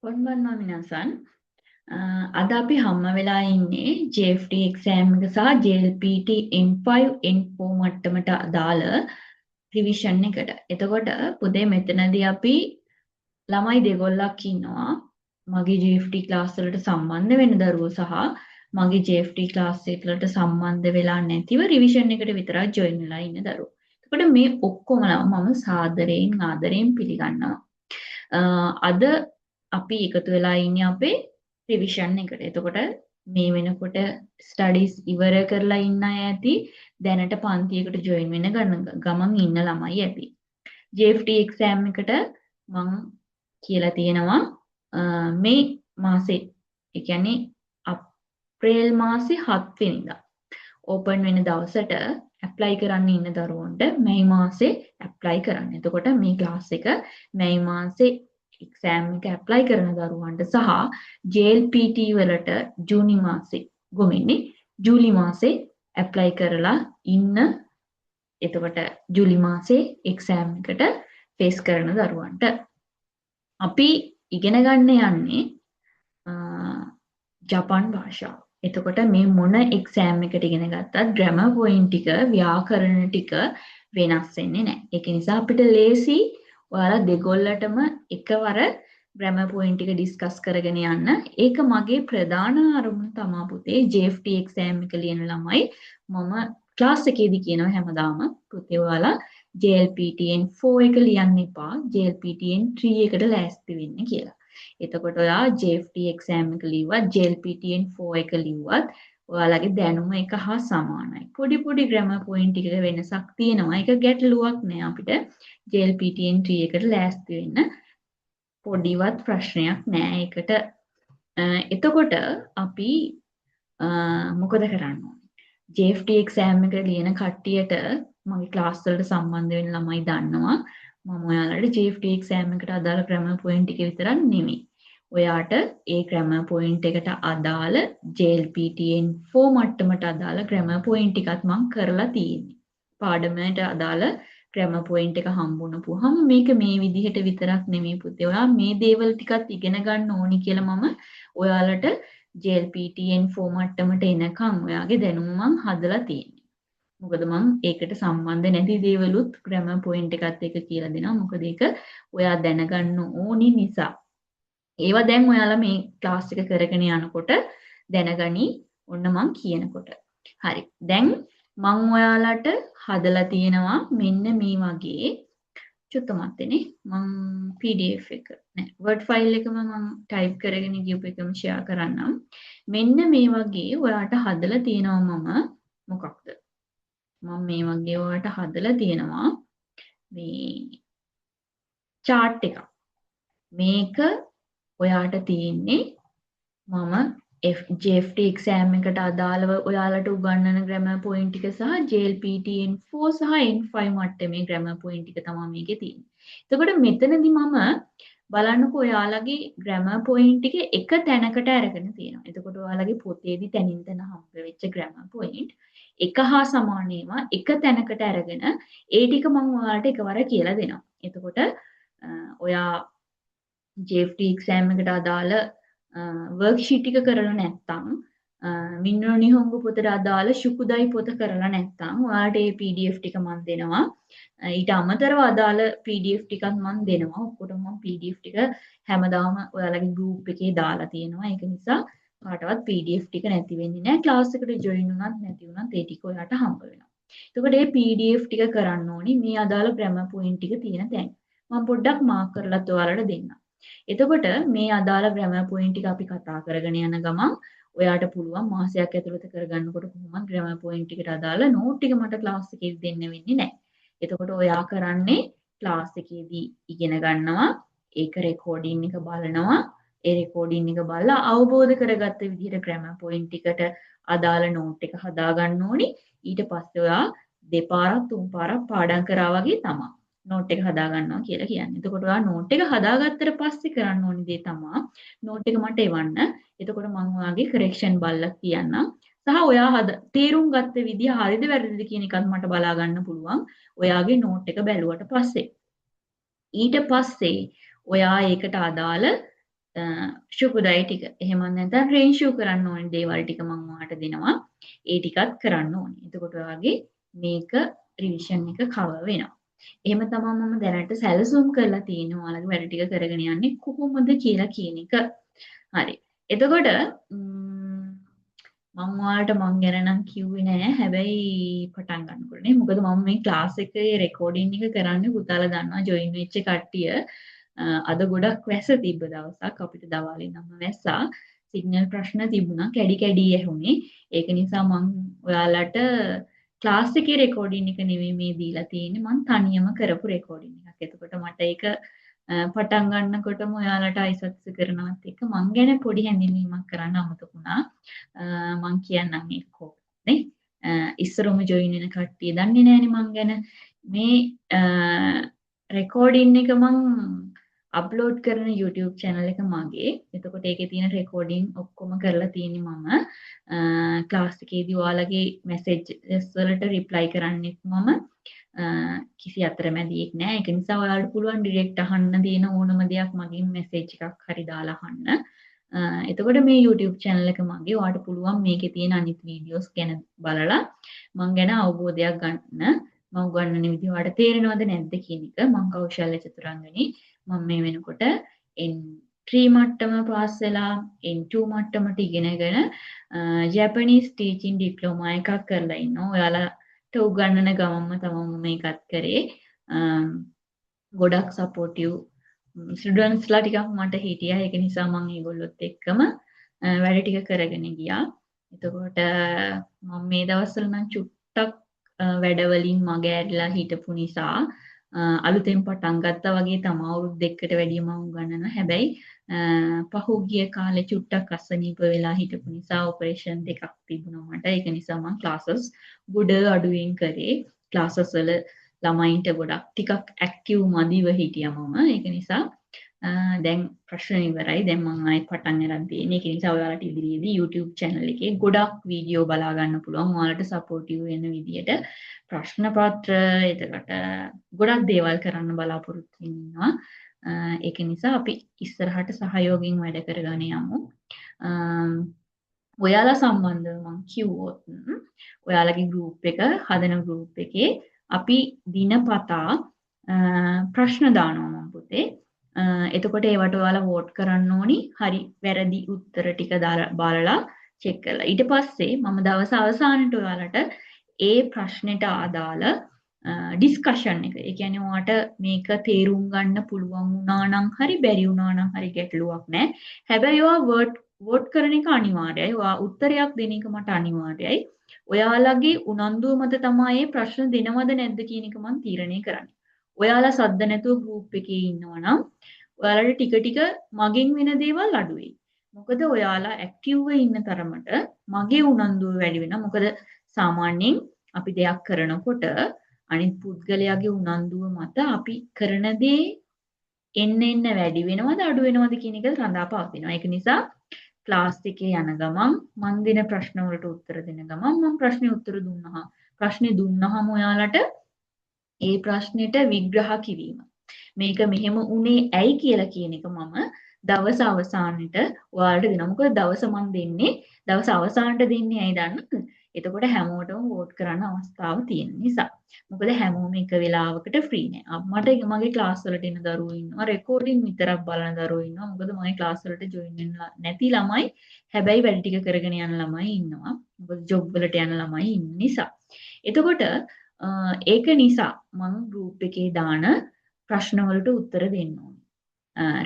කොන්බන්වා මිනාසන් අද අපි හම්ම වෙලා ඉන්නේ JFT එක්සෑම් එක සහ JLPT N5 N4 මට්ටමට අදාළ රිවිෂන් එකට. එතකොට පුතේ මෙතනදී අපි ළමයි දෙගොල්ලක් ඉන්නවා. මගේ JFT ක්ලාස් වලට සම්බන්ධ වෙන දරුවෝ සහ මගේ JFT ක්ලාස් වලට සම්බන්ධ වෙලා නැතිව රිවිෂන් එකට විතරක් ජොයින් වෙලා ඉන්න දරුවෝ. එතකොට මේ ඔක්කොමලා මම සාදරයෙන් ආදරයෙන් පිළිගන්නවා. අද අපි එකතු වෙලා ඉන්නේ අපේ රිවිෂන් එකට. එතකොට මේ වෙනකොට ස්ටඩීස් ඉවර කරලා ඉන්න අය ඇති දැනට පන්තියකට ජොයින් වෙන ගමන් ඉන්න ළමයි ඇති. JFT එක්සෑම් එකට මම කියලා තියෙනවා මේ මාසේ ඒ කියන්නේ අප්‍රේල් මාසේ 7 වෙනිදා ඕපන් වෙන දවසට ඇප්ලයි කරන්න ඉන්න දරුවන්ට මැයි මාසේ ඇප්ලයි කරන්න. එතකොට මේ ක්ලාස් එක මැයි මාසේ එක්සෑම් එක ඇප්ලයි කරන දරුවන්ට සහ JLPT වලට ජූලි මාසේ ඇප්ලයි කරලා ඉන්න. එතකොට ජූලි මාසේ එක්සෑම් එකට ෆේස් කරන දරුවන්ට අපි ඉගෙන ගන්න යන්නේ ජපන් භාෂාව. එතකොට මේ මොන එක්සෑම් එකට ඉගෙන ගත්තත් ග්‍රැමර් පොයින්ට් ටික ව්‍යාකරණ ටික වෙනස් වෙන්නේ නැහැ. ඒක නිසා අපිට ලේසි ඔයාලා දෙගොල්ලටම එකවර ග්‍රැමර් පොයින්ට් ටික ඩිස්කස් කරගෙන යන්න. ඒක මගේ ප්‍රධාන අරමුණ තමා පුතේ. JFT එක්සෑම් එක ලියන ළමයි මම ක්ලාස් එකේදී කියනවා හැමදාම පුතේ ඔයාලා JLPT N4 එක ලියන්න එපා. JLPT N3 එකට ලෑස්ති වෙන්න කියලා. එතකොට ඔයා JFT එක්සෑම් එක ලිව්වත් JLPT N4 එක ලිව්වත් ඔයාලගේ දැනුම එක හා සමානයි. පොඩි ග්‍රැමර් පොයින්ට් ටිකක වෙනසක් තියෙනවා. ඒක ගැටලුවක් නෑ අපිට. JLPT N3 එකට ලෑස්ති වෙන්න පොඩිවත් ප්‍රශ්නයක් නෑ ඒකට. එතකොට අපි මොකද කරන්න ඕනේ? JFT එක්සෑම් එක ලියන කට්ටියට මගේ ක්ලාස් වලට සම්බන්ධ වෙන ළමයි දන්නවා. මම ඔයාලට JFT එක්සෑම් එකට අදාළ ග්‍රැමර් පොයින්ට් ටික විතරක් නෙමෙයි. ඔයාට ඒ ග්‍රැමර් පොයින්ට් එකට අදාළ JLPT N4 මට්ටමට අදාළ ග්‍රැමර් පොයින්ට් ටිකත් මම කරලා තියෙන්නේ. පාඩමට අදාළ ග්‍රැමර් පොයින්ට් එක හම්බුනපුවහම මේක මේ විදිහට විතරක් නෙමෙයි පුතේ. ඔයා මේ දේවල් ටිකත් ඉගෙන ගන්න ඕනි කියලා මම ඔයාලට JLPT N4 මට්ටමට එනකම් ඔයාගේ දැනුම මම හදලා තියෙන්නේ. මොකද මම ඒකට සම්බන්ධ නැති දේවලුත් ග්‍රැමර් පොයින්ට් එකත් එක්ක කියලා දෙනවා. මොකද ඒක ඔයා දැනගන්න ඕනි නිසා. ඒවා දැන් ඔයාලා මේ ක්ලාස් එක කරගෙන යනකොට දැනගනි ඔන්න මම කියනකොට. හරි. දැන් මම ඔයාලට හදලා තියෙනවා මෙන්න මේ වගේ චුට්ටමත්නේ මම PDF එක නෑ Word file එකම මම type කරගෙන ගියපු එකම share කරන්නම්. මෙන්න මේ වගේ ඔයාලට හදලා තියෙනවා මම මොකක්ද? මම මේ වගේ ඔයාලට හදලා තියෙනවා මේ chart එකක්. මේක ඔයාට තියෙන්නේ මම JFT එක්සෑම් එකට අදාළව ඔයාලට උගන්වන ග්‍රැමර් පොයින්ට් ටික සහ JLPT N4 සහ N5 මට්ටමේ ග්‍රැමර් පොයින්ට් ටික තමයි මේකේ තියෙන්නේ. එතකොට මෙතනදී මම බලන්නකෝ ඔයාලගේ ග්‍රැමර් පොයින්ට් ටික එක තැනකට අරගෙන තියෙනවා. එතකොට ඔයාලගේ පොතේදී තනින් තන හම්බ වෙච්ච ග්‍රැමර් පොයින්ට් එක හා සමාන ඒවා එක තැනකට අරගෙන ඒ ටික මම ඔයාලට එකවර කියලා දෙනවා. එතකොට ඔයා JFT එක්සෑම් එකට අදාළ වර්ක්ෂීට් එක කරලා නැත්නම් මින්නෝ නිහොංගු පොතට අදාළ ශුකුදයි පොත කරලා නැත්නම් ඔයාලට මේ PDF ටික මම දෙනවා. ඊට අමතරව අදාළ PDF ටිකක් මම දෙනවා. ඔක්කොටම මම PDF ටික හැමදාම ඔයාලගේ group එකේ දාලා තියෙනවා. ඒක නිසා කාටවත් PDF ටික නැති වෙන්නේ නැහැ. ක්ලාස් එකට join වුණත් නැති වුණත් ඒ ටික ඔයාලට හම්බ වෙනවා. එතකොට මේ PDF ටික කරන්න ඕනි මේ අදාළ grammar point ටික තියෙන තැන. මම පොඩ්ඩක් මාක් කරලාත් ඔයාලට දෙන්නම්. එතකොට මේ අදාළ ග්‍රැමර් පොයින්ට් ටික අපි කතා කරගෙන යන ගමන් ඔයාට පුළුවන් මාසයක් ඇතුළත කරගන්නකොට කොහොමද ග්‍රැමර් පොයින්ට් ටිකට අදාළ නෝට් ටික මට ක්ලාස් එකේදී දෙන්න වෙන්නේ නැහැ. එතකොට ඔයා කරන්නේ ක්ලාස් එකේදී ඉගෙන ගන්නවා, ඒක රෙකෝඩින් එක බලනවා, ඒ රෙකෝඩින් එක බලලා අවබෝධ කරගත්ත විදිහට ග්‍රැමර් පොයින්ට් ටිකට අදාළ නෝට් එක හදා ගන්න ඕනි. ඊට පස්සේ ඔයා දෙපාරක් තුන් පාරක් පාඩම් කරා වගේ තමයි. නෝට් එක හදා ගන්නවා කියලා කියන්නේ. එතකොට ඔයා නෝට් එක හදාගත්තට පස්සේ කරන්න ඕනි දේ තමයි නෝට් එක මට එවන්න. එතකොට මම ඔයාගේ කරෙක්ෂන් බලලා කියන්නම්. සහ ඔයා තේරුම් ගත්ත විදිය හරිද වැරදිද කියන එකත් මට බලා ගන්න පුළුවන්. ඔයාගේ නෝට් එක බැලුවට පස්සේ. ඊට පස්සේ ඔයා ඒකට අදාළ ශුකුදයි ටික. එහෙම නැත්නම් රේන්ෂූ කරන්න ඕනේ දේවල් ටික මම ඔයාලට දෙනවා. ඒ ටිකත් කරන්න ඕනේ. එතකොට ඔයාගේ මේක රිවිෂන් එක කවර් වෙනවා. එහෙම තමයි මම දැනට සැලසුම් කරලා තියෙනවා ඔයාලගේ වැඩ ටික කරගෙන යන්නේ කොහොමද කියලා කියන එක. හරි. එතකොට මම ඔයාලට මං ගැන නම් කිව්වේ නෑ. හැබැයි පටන් ගන්නකොට නේ. මොකද මම මේ ක්ලාස් එකේ රෙකෝඩින් එක කරන්නේ පුතාලා දන්නවා ජොයින් වෙච්ච කට්ටිය. අද ගොඩක් වැස්ස තිබ්බ දවසක් අපිට දවාලේ නම් වැස්සා. සිග්නල් ප්‍රශ්න තිබුණා. කැඩි කැඩි ඇහුනේ. ඒක නිසා මං ඔයාලට ක්ලාස් එකේ රෙකෝඩින් එක නෙවෙයි මේ දීලා තියෙන්නේ. මං තනියම කරපු රෙකෝඩින් එකක්. එතකොට මට ඒක පටන් ගන්නකොටම ඔයාලට අයිසත්ස කරනවත් එක්ක මං ගැන පොඩි හැඳින්වීමක් කරන්න අමතක වුණා. මං කියන්නම් මේක කොහොමද නේ. ඉස්සරම ජොයින් වෙන කට්ටිය දන්නේ නැහැනේ මං ගැන. මේ රෙකෝඩින් එක මං අප්ලෝඩ් කරන YouTube channel එක මගේ. එතකොට ඒකේ තියෙන රෙකෝඩින් ඔක්කොම කරලා තියෙන්නේ මම. ක්ලාස් එකේදී ඔයාලගේ මැසේජස් වලට රිප්ලයි කරන්නෙත් මම. කිසි අතරමැදියෙක් නෑ. ඒක නිසා ඔයාලට පුළුවන් ඩිරෙක්ට් අහන්න තියෙන ඕනම දෙයක් මගෙන් මැසේජ් එකක් හරි දාලා අහන්න. එතකොට මේ YouTube channel එක මගේ. ඔයාලට පුළුවන් මේකේ තියෙන අනිත් වීඩියෝස් ගැන බලලා මං ගැන අවබෝධයක් ගන්න. මම උගන්වන විදිහ ඔයාලට තේරෙනවද නැද්ද කියන එක. මං කෞශල්‍ය චතුරංගනි. මම මේ වෙනකොට N3 මට්ටම පාස් වෙලා N2 මට්ටමට ඉගෙනගෙන ජැපනීස් ටීචින් ඩිප්ලෝමා එකක් කරලා ඉන්නවා. ඔයාලට උගන්වන ගමන්ම තමයි මේකත් කරේ. ගොඩක් සපෝටිව් ස්ටුඩන්ට්ස්ලා ටිකක් මට හිටියා. ඒක නිසා මම ඒගොල්ලොත් එක්කම වැඩ ටික කරගෙන ගියා. එතකොට මම මේ දවස්වල නම් චුට්ටක් වැඩවලින් මග ඇරිලා හිටපු නිසා අලුතෙන් පටන් ගත්තා වගේ තමයි අවුරුදු දෙකකට වැඩිය මම උගන්වනවා. හැබැයි පහුගිය කාලේ චුට්ටක් අසනීප වෙලා හිටපු නිසා ඔපරේෂන් දෙකක් තිබුණා මට. ඒක නිසා මම ක්ලාසස් ගොඩ අඩුවෙන් කරේ. ක්ලාසස් වල ළමයින්ට ගොඩක් ටිකක් ඇක්ටිව් මදිව හිටියා මම. ඒක නිසා දැන් ප්‍රශ්න ඉවරයි. දැන් මම ආයෙත් පටන් ගන්න තියෙන්නේ. ඒක නිසා ඔයාලට ඉදිරියේදී YouTube channel එකේ ගොඩක් වීඩියෝ බලා ගන්න පුළුවන්. ඔයාලට සපෝටිව් වෙන විදියට ප්‍රශ්න පත්‍ර එතකොට ගොඩක් දේවල් කරන්න බලාපොරොත්තු වෙනවා. ඒක නිසා අපි ඉස්සරහට සහයෝගයෙන් වැඩ කරගෙන යමු. ඔයාලා සම්බන්ධව මම කිව්වොත් ඔයාලගේ group එක හදන group එකේ අපි දිනපතා ප්‍රශ්න දානවා මම පුතේ. එතකොට ඒවට ඔයාලා වෝට් කරන්න ඕනි. හරි වැරදි උත්තර ටික බලලා චෙක් කරලා. ඊට පස්සේ මම දවස් අවසානයේ ඔයාලට ඒ ප්‍රශ්නෙට අදාළ ඩිස්කෂන් එක. ඒ කියන්නේ ඔයාලට මේක තේරුම් ගන්න පුළුවන් වුණා නම් හරි බැරි වුණා නම් හරි ගැටලුවක් නැහැ. හැබැයි ඔයා වෝට් කරන එක අනිවාර්යයි. ඔයා උත්තරයක් දෙන එක මට අනිවාර්යයි. ඔයාලගේ උනන්දුව මත තමයි මේ ප්‍රශ්න දෙනවද නැද්ද කියන එක මම තීරණය කරන්නේ. ඔයාලා සද්ද නැතුව group එකේ ඉන්නවා නම් ඔයාලට ටික ටික මගෙන් වෙන දේවල් අඩු වෙයි. මොකද ඔයාලා ඇක්ටිව්ව ඉන්න තරමට මගේ උනන්දුව වැඩි වෙනවා. මොකද සාමාන්‍යයෙන් අපි දෙයක් කරනකොට අනිත් පුද්ගලයාගේ උනන්දුව මත අපි කරන දේ එන්න වැඩි වෙනවද අඩු වෙනවද කියන එක රඳා පවතිනවා. ඒක නිසා ක්ලාස් එකේ යන ගමන් මන් දෙන ප්‍රශ්න වලට උත්තර දෙන ගමන් මම ප්‍රශ්නේ උත්තර දුන්නාම ඔයාලට ඒ ප්‍රශ්නෙට විග්‍රහ කිරීම. මේක මෙහෙම උනේ ඇයි කියලා කියන එක මම දවස් අවසානෙට ඔයාලට දෙනවා. මොකද දවස මම දෙන්නේ දවස් අවසානට දෙන්නේ ඇයි දන්නවද? එතකොට හැමෝටම වෝට් කරන්න අවස්ථාව තියෙන නිසා. මොකද හැමෝම එක වෙලාවකට ෆ්‍රී නෑ. මට මගේ ක්ලාස් වලට එන දරුවෝ ඉන්නවා. රෙකෝඩින් විතරක් බලන දරුවෝ ඉන්නවා. මොකද මගේ ක්ලාස් වලට ජොයින් වෙන්න නැති ළමයි හැබැයි වැඩ ටික කරගෙන යන ළමයි ඉන්නවා. මොකද ජොබ් වලට යන ළමයි ඉන්න නිසා. එතකොට ඒක නිසා මම ගෲප් එකේ දාන ප්‍රශ්න වලට උත්තර දෙන්න ඕනේ.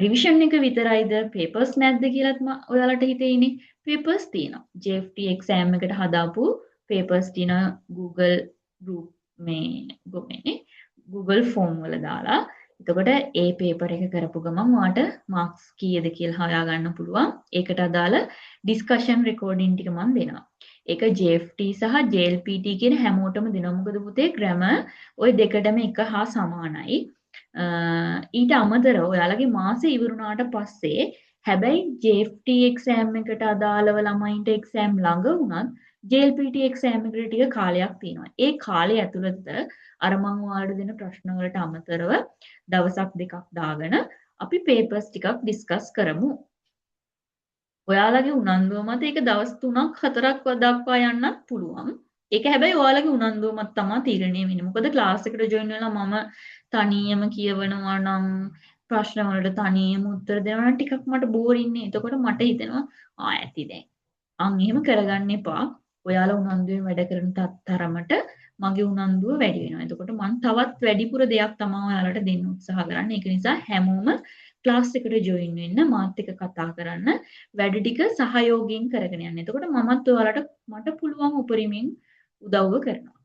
රිවිෂන් එක විතරයිද පේපර්ස් නැද්ද කියලාත් ඔයාලට හිතෙන්නේ. පේපර්ස් තියෙනවා. JFT එක්සෑම් එකට හදාපු පේපර්ස් තියෙනවා Google group Google form වල දාලා. එතකොට ඒ පේපර් එක කරපු ගමන් ඔයාලට මාක්ස් කීයද කියලා හොයාගන්න පුළුවන්. ඒකට අදාළ ඩිස්කෂන් රෙකෝඩින් ටික මම දෙනවා. ඒක JFT සහ JLPT කියන හැමෝටම දෙනවා. මොකද පුතේ ග්‍රැමර් ওই දෙකටම එක හා සමානයි. ඊට අමතරව ඔයාලගේ මාසෙ ඉවරුණාට පස්සේ හැබැයි JFT එක්සෑම් එකට අදාළව ළමයින්ට එක්සෑම් ළඟ වුණත් JLPT එක්සෑම් එකට ටික කාලයක් තියෙනවා. ඒ කාලය ඇතුළත අර මම ඔයාලට දෙන ප්‍රශ්න වලට අමතරව දවසක් දෙකක් දාගෙන අපි පේපර්ස් ටිකක් ඩිස්කස් කරමු. ඔයාලගේ උනන්දුව මත ඒක දවස් 3ක් 4ක් දක්වා යන්නත් පුළුවන්. ඒක හැබැයි ඔයාලගේ උනන්දුව මත තමයි තීරණය වෙන්නේ. මොකද ක්ලාස් එකට ජොයින් වෙලා මම තනියම කියවනවා නම් ප්‍රශ්න වලට තනියම උත්තර දෙනවා නම් ටිකක් මට බෝරින් නේ. එතකොට මට හිතෙනවා ඇති දැන්. එහෙම කරගන්න එපා. ඔයාලා උනන්දුවෙන් වැඩ කරන තරමට මගේ උනන්දුව වැඩි වෙනවා. එතකොට මම තවත් වැඩිපුර දෙයක් තමයි ඔයාලට දෙන්න උත්සාහ කරන්නේ. ඒක නිසා හැමෝම ක්ලාස් එකට ජොයින් වෙන්න, මාත් එක්ක කතා කරන්න, වැඩ ටික සහයෝගයෙන් කරගෙන යන්න. එතකොට මමත් ඔයාලට මට පුළුවන් උපරිමයෙන් උදව්ව කරනවා.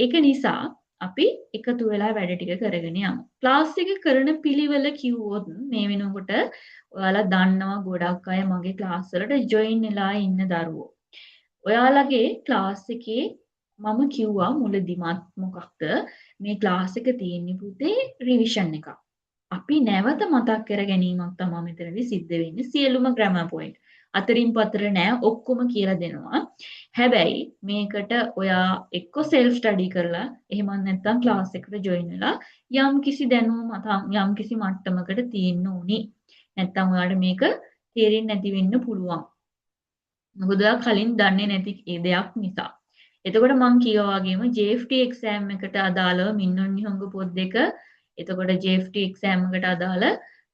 ඒක නිසා අපි එකතු වෙලා වැඩ ටික කරගෙන යමු. ක්ලාස් එක කරන පිළිවෙල කිව්වොත් මේ වෙනකොට ඔයාලා දන්නවා ගොඩක් අය මගේ ක්ලාස් වලට ජොයින් වෙලා ඉන්න දරුවෝ. ඔයාලගේ ක්ලාස් එකේ මම කිව්වා මුලදිමත් මොකක්ද මේ ක්ලාස් එක තියෙන්නේ පුතේ රිවිෂන් එකක්. අපි නැවත මතක් කර ගැනීමක් තමයි මෙතනදී සිද්ධ වෙන්නේ. සියලුම ග්‍රැමර් පොයින්ට් අතරින් පතර නෑ ඔක්කොම කියලා දෙනවා. හැබැයි මේකට ඔයා එක්ක සෙල්ෆ් ස්ටඩි කරලා එහෙම නැත්නම් ක්ලාස් එකට ජොයින් වෙලා යම් කිසි දැනුමක් යම් කිසි මට්ටමකට තියෙන්න ඕනි. නැත්නම් ඔයාලට මේක තේරෙන්නේ නැති වෙන්න පුළුවන්. මොකද ඔයා කලින් දන්නේ නැති ඒ දෙයක් නිසා. එතකොට මම කියවා වගේම JFT එක්සෑම් එකට අදාළව මින්නොන් නිහොංග පොත් දෙක එතකොට JFT එක්සෑම් එකට අදාළ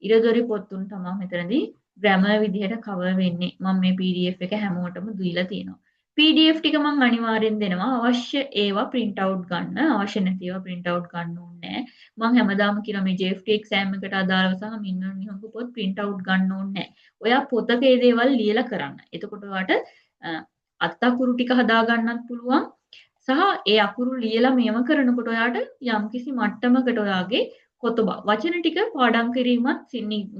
ඉරදොරි පොත් තුන තමයි මෙතනදී ග්‍රැමර් විදිහට කවර් වෙන්නේ. මම මේ PDF එක හැමෝටම දීලා තියෙනවා. PDF ටික මම අනිවාර්යෙන් දෙනවා. අවශ්‍ය ඒවා print out ගන්න. අවශ්‍ය නැති ඒවා print out ගන්න ඕනේ නැහැ. මම හැමදාම කියනවා මේ JFT එක්සෑම් එකට අදාළව සහ මින්නොන් නිහොංග පොත් print out ගන්න ඕනේ නැහැ. ඔයා පොතක ඒ දේවල් ලියලා කරන්න. එතකොට ඔයාට අත්තකුරු ටික හදා ගන්නත් පුළුවන්. සහ ඒ අකුරු ලියලා මේව කරනකොට ඔයාට යම්කිසි මට්ටමකට ඔයාගේ කොතබ වචන ටික පාඩම් කිරීමත්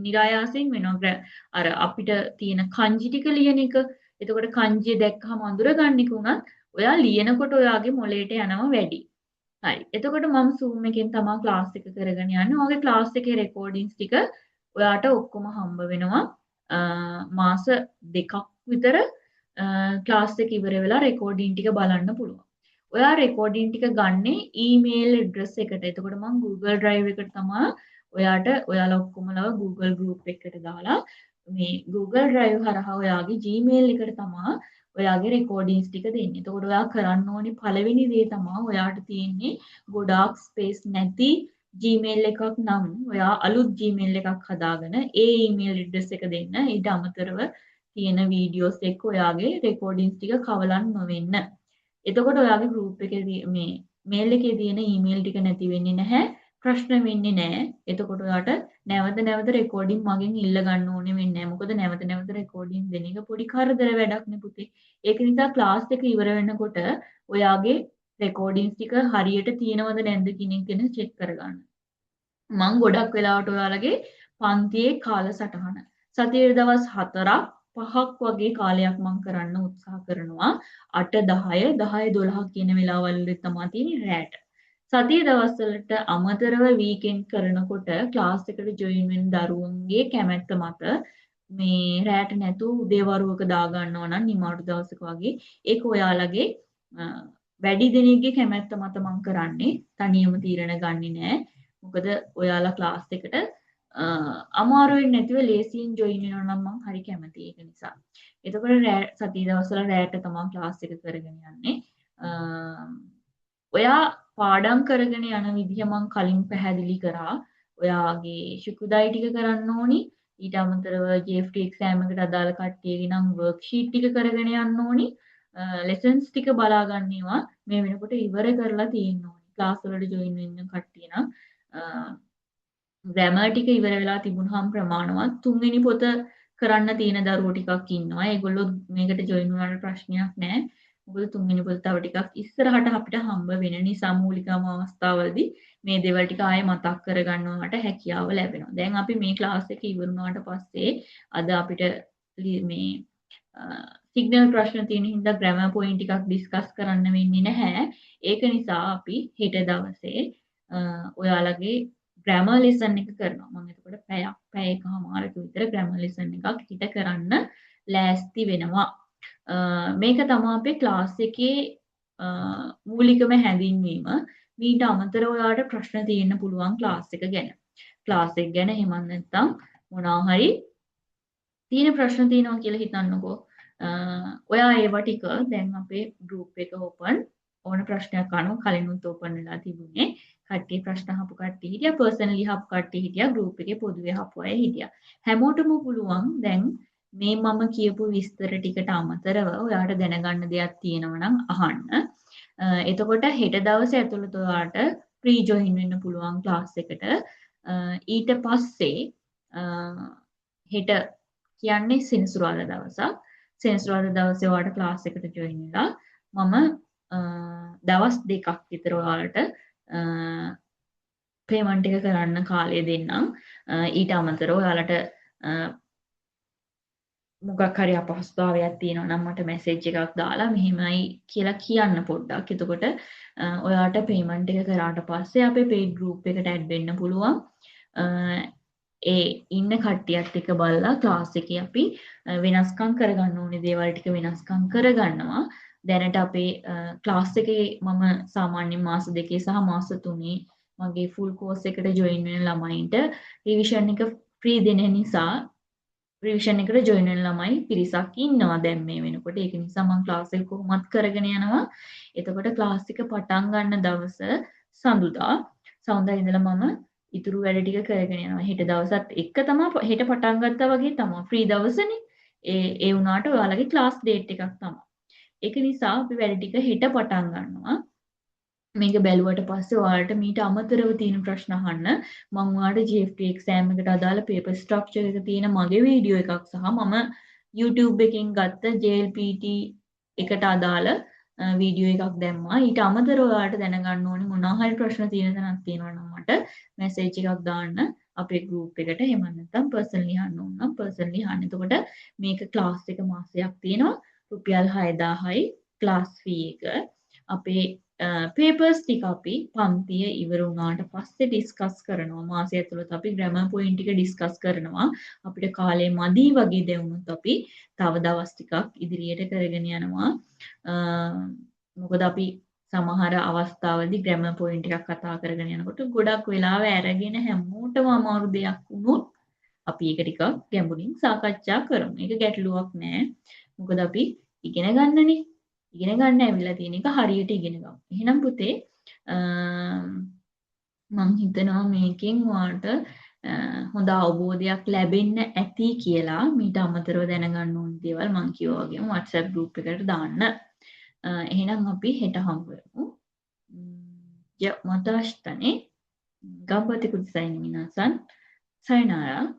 නිරායාසයෙන් වෙනවා. අර අපිට තියෙන කංජි ටික ලියන එක. එතකොට කංජිය දැක්කම අඳුරගන්න එක උනත් ඔයා ලියනකොට ඔයාගේ මොළයට යනවා වැඩි. හරි. එතකොට මම Zoom එකෙන් තමයි ක්ලාස් එක කරගෙන යන්නේ. ඔයාගේ ක්ලාස් එකේ රෙකෝඩින්ග්ස් ටික ඔයාට ඔක්කොම හම්බ වෙනවා. මාස 2ක් විතර ක්ලාස් එක ඉවර වෙලා රෙකෝඩින් ටික බලන්න පුළුවන්. ඔයා රෙකෝඩින් ටික ගන්නේ ඊමේල් ඇඩ්‍රස් එකට. එතකොට මම Google Drive එකට තමයි ඔයාට ඔයාලා ඔක්කොමලා Google group එකකට දාලා මේ Google Drive හරහා ඔයාගේ Gmail එකට තමයි ඔයාගේ රෙකෝඩින්ස් ටික දෙන්නේ. එතකොට ඔයා කරන්න ඕනේ පළවෙනි දේ තමයි ඔයාට තියෙන්නේ ගොඩාක් ස්පේස් නැති Gmail එකක් නම් ඔයා අලුත් Gmail එකක් හදාගෙන ඒ ඊමේල් ඇඩ්‍රස් එක දෙන්න. ඊට අමතරව තියෙන වීඩියෝස් එක්ක ඔයාගේ රෙකෝඩින්ස් ටික කවලන් නොවෙන්න. එතකොට ඔයාගේ ගෲප් එකේ මේ මේල් එකේ තියෙන ඊමේල් ටික නැති වෙන්නේ නැහැ. ප්‍රශ්න වෙන්නේ නැහැ. එතකොට ඔයාට නැවත නැවත රෙකෝඩින් මගෙන් ඉල්ල ගන්න ඕනේ වෙන්නේ නැහැ. මොකද නැවත නැවත රෙකෝඩින් දෙන එක පොඩි කරදර වැඩක් නේ පුතේ. ඒක නිසා ක්ලාස් එක ඉවර වෙනකොට ඔයාගේ රෙකෝඩින්ස් ටික හරියට තියෙනවද නැද්ද කියන එක ගැන චෙක් කරගන්න. මම ගොඩක් වෙලාවට ඔයාලගේ පන්තියේ කාලසටහන සතියේ දවස් 4ක් 5ක් වගේ කාලයක් මම කරන්න උත්සාහ කරනවා 8 10 10 12 කියන වෙලාවල් වල තමයි තියෙන්නේ රැට. සතියේ දවස්වලට අමතරව වීකෙන්ඩ් කරනකොට ක්ලාස් එකට ජොයින් වෙන දරුවන්ගේ කැමැත්ත මත මේ රැට නැතුව උදේවරුවක දා ගන්නවා නම් නිමාඩු දවසක වගේ ඒක ඔයාලගේ වැඩි දෙනෙක්ගේ කැමැත්ත මත මම කරන්නේ තනියම තීරණ ගන්නෙ නෑ. මොකද ඔයාලා ක්ලාස් එකට අමාරුවෙන් නැතිව ලේසියෙන් ජොයින් වෙනවා නම් මම හරි කැමතියි ඒක නිසා. එතකොට සතිය දවස්වල රැට තමයි ක්ලාස් එක කරගෙන යන්නේ. ඔයා පාඩම් කරගෙන යන විදිහ මම කලින් පැහැදිලි කරා. ඔයාගේ ශුකුදායි ටික කරන්න ඕනි. ඊට අමතරව JFT එක්සෑම් එකට අදාළ කට්ටියගේ නම් වර්ක්ෂීට් ටික කරගෙන යන්න ඕනි. ලෙසන්ස් ටික බලා ගන්නවා මේ වෙනකොට ඉවර කරලා තියෙන්න ඕනි. ක්ලාස් වලට ජොයින් වෙන්න කට්ටිය නම් ග්‍රැමර් ටික ඉවර වෙලා තිබුණාම ප්‍රමාණවත් තුන්වෙනි පොත කරන්න තියෙන දරුවෝ ටිකක් ඉන්නවා. ඒගොල්ලෝ මේකට ජොයින් වුණාට ප්‍රශ්නයක් නැහැ. මොකද තුන්වෙනි පොත තව ටිකක් ඉස්සරහට අපිට හම්බ වෙන නිසා මූලිකම අවස්ථාවලදී මේ දේවල් ටික ආයෙ මතක් කරගන්නවට හැකියාව ලැබෙනවා. දැන් අපි මේ ක්ලාස් එක ඉවර වුණාට පස්සේ අද අපිට මේ සිග්නල් ප්‍රශ්න තියෙන හින්දා ග්‍රැමර් පොයින්ට් ටිකක් ඩිස්කස් කරන්න වෙන්නේ නැහැ. ඒක නිසා අපි හෙට දවසේ ඔයාලගේ ග්‍රැමර් ලෙසන් එක කරනවා. මම එතකොට පැය එකමාරක විතර ග්‍රැමර් ලෙසන් එකක් හිත කරන්න ලෑස්ති වෙනවා. මේක තමයි අපේ ක්ලාස් එකේ මූලිකම හැඳින්වීම. මීට අමතරව ඔයාලට ප්‍රශ්න තියෙන්න පුළුවන් ක්ලාස් එක ගැන. ක්ලාස් එක ගැන එහෙම නැත්නම් මොනවා හරි තියෙන ප්‍රශ්න තියෙනවා කියලා හිතන්නකෝ. ඔයා ඒවා ටික දැන් අපේ ගෲප් එක ඕපන් ඕන ප්‍රශ්නයක් අහනවා කලිනුත් ඕපන් වෙලා තිබුණේ. කට්ටිය ප්‍රශ්න අහපු කට්ටිය හිටියා, පර්සනලි අහපු කට්ටිය හිටියා, ගෲප් එකේ පොදුවේ අහපු අය හිටියා. හැමෝටම පුළුවන් දැන් මේ මම කියපු විස්තර ටිකට අමතරව ඔයාට දැනගන්න දෙයක් තියෙනවා නම් අහන්න. එතකොට හෙට දවසේ ඇතුළත ඔයාට ප්‍රී ජොයින් වෙන්න පුළුවන් ක්ලාස් එකට. ඊට පස්සේ හෙට කියන්නේ සෙනසුරාදා දවසක්. සෙනසුරාදා දවසේ ඔයාලට ක්ලාස් එකට ජොයින් වෙලා මම දවස් දෙකක් විතර ඔයාලට පේමන්ට් එක කරන්න කාලය දෙන්නම්. ඊට අමතරව ඔයාලට මොකක් හරි අපහසුතාවයක් තියෙනවා නම් මට මැසේජ් එකක් දාලා මෙහෙමයි කියලා කියන්න පොඩ්ඩක්. එතකොට ඔයාට පේමන්ට් එක කරාට පස්සේ අපේ පේඩ් ගෲප් එකට ඇඩ් වෙන්න පුළුවන්. ඒ ඉන්න කට්ටියත් එක්ක බලලා ක්ලාස් එකේ අපි වෙනස්කම් කරගන්න ඕනේ දේවල් ටික වෙනස්කම් කරගන්නවා. දැනට අපේ ක්ලාස් එකේ මම සාමාන්‍යයෙන් මාස 2 සහ මාස 3 මගේ ෆුල් කෝස් එකට ජොයින් වෙන ළමයින්ට රිවිෂන් එක ෆ්‍රී දෙන නිසා රිවිෂන් එකට ජොයින් වෙන ළමයි පිරිසක් ඉන්නවා දැන් මේ වෙනකොට. ඒක නිසා මම ක්ලාස් එක කොහොමත් කරගෙන යනවා. එතකොට ක්ලාස් එක පටන් ගන්න දවස සඳුදා. සඳුදා ඉඳලා මම ඉතුරු වැඩ ටික කරගෙන යනවා. හෙට දවසත් එක තමයි හෙට පටන් ගත්තා වගේ තමයි. ෆ්‍රී දවසනේ. ඒ වුණාට ඔයාලගේ ක්ලාස් ඩේට් එකක් තමයි. ඒක නිසා අපි වැඩ ටික හෙට පටන් ගන්නවා. මේක බැලුවට පස්සේ ඔයාලට මීට අමතරව තියෙන ප්‍රශ්න අහන්න මම ඔයාලට GFT එක්සෑම් එකට අදාළ පේපර් ස්ට්‍රක්චර් එක තියෙන මගේ වීඩියෝ එකක් සහ මම YouTube එකෙන් ගත්ත JLPT එකට අදාළ වීඩියෝ එකක් දැම්මා. ඊට අමතරව ඔයාලට දැනගන්න ඕනේ මොනවා හරි ප්‍රශ්න තියෙන තැනක් තියෙනවා නම් මට මැසේජ් එකක් දාන්න අපේ ගෲප් එකට. එහෙම නැත්නම් පර්සනලි අහන්න ඕන නම් පර්සනලි අහන්න. එතකොට මේක ක්ලාස් එක මාසයක් තියෙනවා. රුපියල් 6000යි ක්ලාස් ෆී එක. අපේ පේපර්ස් ටික අපි පන්තිය ඉවර වුණාට පස්සේ ඩිස්කස් කරනවා. මාසය ඇතුළත අපි ග්‍රැමර් පොයින්ට් ටික ඩිස්කස් කරනවා. අපිට කාලේ මදි වගේ දැනුනොත් අපි තව දවස් ටිකක් ඉදිරියට කරගෙන යනවා. මොකද අපි සමහර අවස්ථාවලදී ග්‍රැමර් පොයින්ට් ටිකක් කතා කරගෙන යනකොට ගොඩක් වෙලාව අරගෙන හැමෝටම අමාරු දෙයක් වුණොත් අපි ඒක ටිකක් ගැඹුරින් සාකච්ඡා කරමු. ඒක ගැටලුවක් නෑ. මොකද අපි ඉගෙන ගන්නනේ. ඉගෙන ගන්න ඇවිල්ලා තියෙන එක හරියට ඉගෙන ගමු. එහෙනම් පුතේ මම හිතනවා මේකෙන් ඔයාලට හොඳ අවබෝධයක් ලැබෙන්න ඇති කියලා. මීට අමතරව දැනගන්න ඕන දේවල් මම කිව්වා වගේම WhatsApp group එකට දාන්න. එහෙනම් අපි හෙට හම්බ වෙමු. じゃあまた明日ね。頑張ってくださいね、皆さん。さよなら。